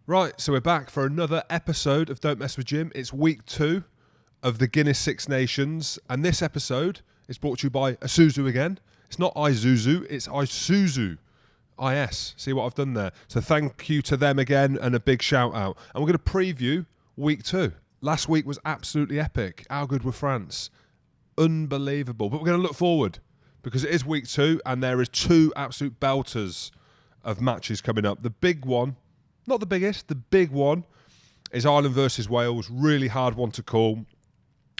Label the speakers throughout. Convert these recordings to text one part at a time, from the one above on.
Speaker 1: Right, so we're back for another episode of Don't Mess with Jim. It's week 2 of the Guinness Six Nations, and this episode is brought to you by Isuzu again. It's not Isuzu, it's Isuzu. IS. See what I've done there? So thank you to them again, and a big shout out. And we're going to preview week 2. Last week was absolutely epic. How good were France? Unbelievable. But we're going to look forward, because it is week 2, and there is 2 absolute belters of matches coming up. The big one, not the biggest, the big one is Ireland versus Wales. Really hard one to call.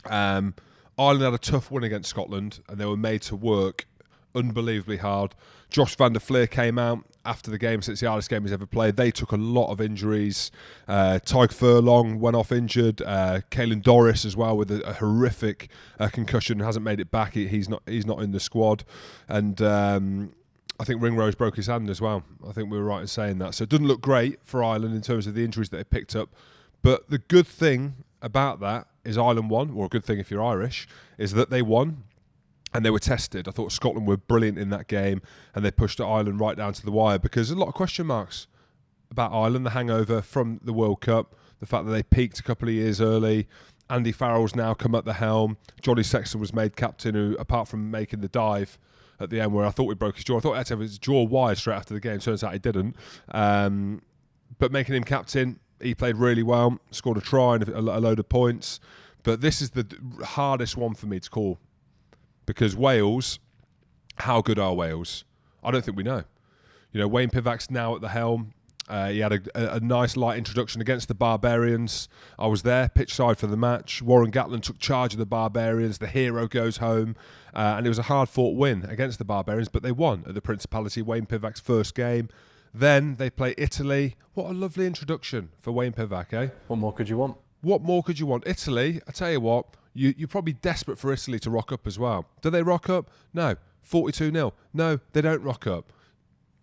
Speaker 1: Ireland had a tough win against Scotland, and they were made to work unbelievably hard. Josh van der Fleer came out after the game, since the hardest game he's ever played. They took a lot of injuries. Tyke Furlong went off injured. Caelan Doris as well with a horrific concussion, hasn't made it back. He's not in the squad. And I think Ringrose broke his hand as well. I think we were right in saying that. So it doesn't look great for Ireland in terms of the injuries that they picked up. But the good thing about that is Ireland won, or a good thing if you're Irish, is that they won and they were tested. I thought Scotland were brilliant in that game, and they pushed Ireland right down to the wire, because there's a lot of question marks about Ireland, the hangover from the World Cup, the fact that they peaked a couple of years early. Andy Farrell's now come at the helm. Johnny Sexton was made captain, who, apart from making the dive at the end where I thought we broke his jaw, I thought he had to have his jaw wired straight after the game. Turns out he didn't. But making him captain, he played really well, scored a try and a load of points. But this is the hardest one for me to call, because Wales, how good are Wales? I don't think we know. You know, Wayne Pivac's now at the helm. He had a nice light introduction against the Barbarians. I was there, pitch side for the match. Warren Gatland took charge of the Barbarians. The hero goes home. And it was a hard-fought win against the Barbarians, but they won at the Principality, Wayne Pivac's first game. Then they play Italy. What a lovely introduction for Wayne Pivac, eh?
Speaker 2: What more could you want?
Speaker 1: What more could you want? Italy, I tell you what, you're probably desperate for Italy to rock up as well. Do they rock up? No. 42-0. No, they don't rock up.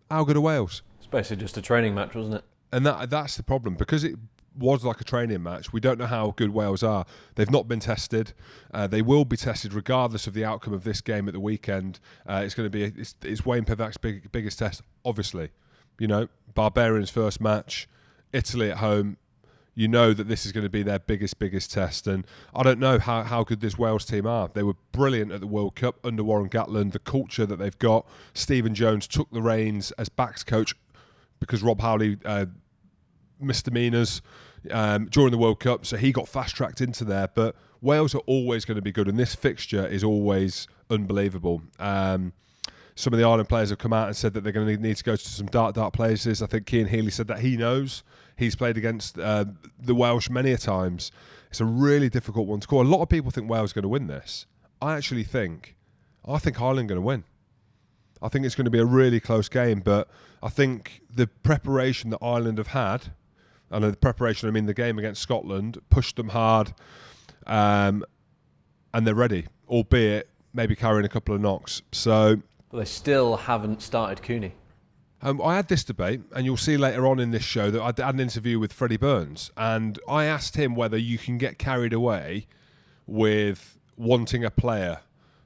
Speaker 1: How good are Wales?
Speaker 2: It's basically just a training match, wasn't it?
Speaker 1: And that's the problem, because it was like a training match. We don't know how good Wales are. They've not been tested. They will be tested regardless of the outcome of this game at the weekend. It's going to be it's Wayne Pivac's biggest test, obviously. You know, Barbarians' first match, Italy at home. You know that this is going to be their biggest test. And I don't know how good this Wales team are. They were brilliant at the World Cup under Warren Gatland, the culture that they've got. Stephen Jones took the reins as backs coach because Rob Howley misdemeanours during the World Cup, so he got fast-tracked into there. But Wales are always going to be good, and this fixture is always unbelievable. Some of the Ireland players have come out and said that they're going to need to go to some dark places. I think Cian Healy said that he knows. He's played against the Welsh many a times. It's a really difficult one to call. A lot of people think Wales are going to win this. I think Ireland are going to win. I think it's going to be a really close game, but I think the preparation that Ireland have had, and the preparation, I mean the game against Scotland, pushed them hard, and they're ready, albeit maybe carrying a couple of knocks. So,
Speaker 2: but they still haven't started Cooney.
Speaker 1: I had this debate, and you'll see later on in this show that I had an interview with Freddie Burns, and I asked him whether you can get carried away with wanting a player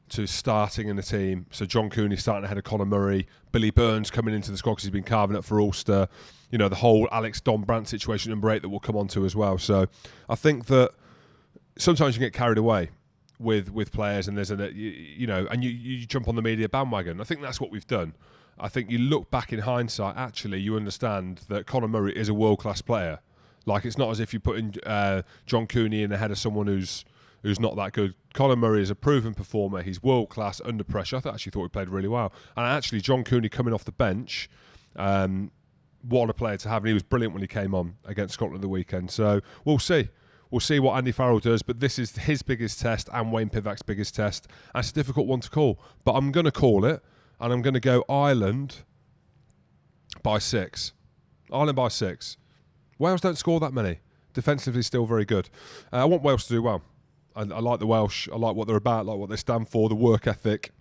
Speaker 1: to starting in the team. So John Cooney starting ahead of Conor Murray, Billy Burns coming into the squad because he's been carving up for Ulster. You know, the whole Alex Don Brandt situation, number 8, that we'll come on to as well. So I think that sometimes you get carried away with players, and there's you jump on the media bandwagon. I think that's what we've done. I think you look back in hindsight, actually, you understand that Conor Murray is a world-class player. Like, it's not as if you're putting John Cooney in ahead of someone who's not that good. Conor Murray is a proven performer. He's world-class under pressure. I actually thought he played really well. And actually, John Cooney coming off the bench, what a player to have. And he was brilliant when he came on against Scotland the weekend. So we'll see. We'll see what Andy Farrell does. But this is his biggest test and Wayne Pivac's biggest test. And it's a difficult one to call. But I'm going to call it. And I'm going to go Ireland by 6. Ireland by 6. Wales don't score that many. Defensively, still very good. I want Wales to do well. I like the Welsh. I like what they're about, like what they stand for, the work ethic.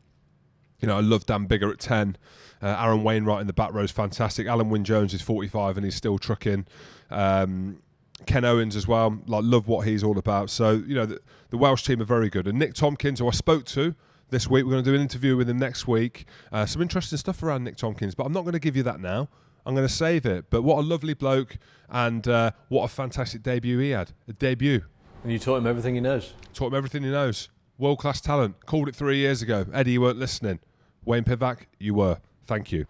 Speaker 1: You know, I love Dan Biggar at 10. Aaron Wainwright in the back row is fantastic. Alan Wynne-Jones is 45 and he's still trucking. Ken Owens as well. Like, love what he's all about. So, you know, the Welsh team are very good. And Nick Tompkins, who I spoke to this week, we're going to do an interview with him next week. Some interesting stuff around Nick Tompkins, but I'm not going to give you that now. I'm going to save it. But what a lovely bloke, and what a fantastic debut he had. A debut.
Speaker 2: And you taught him everything he knows.
Speaker 1: Taught him everything he knows. World-class talent. Called it 3 years ago. Eddie, you weren't listening. Wayne Pivac, you were. Thank you.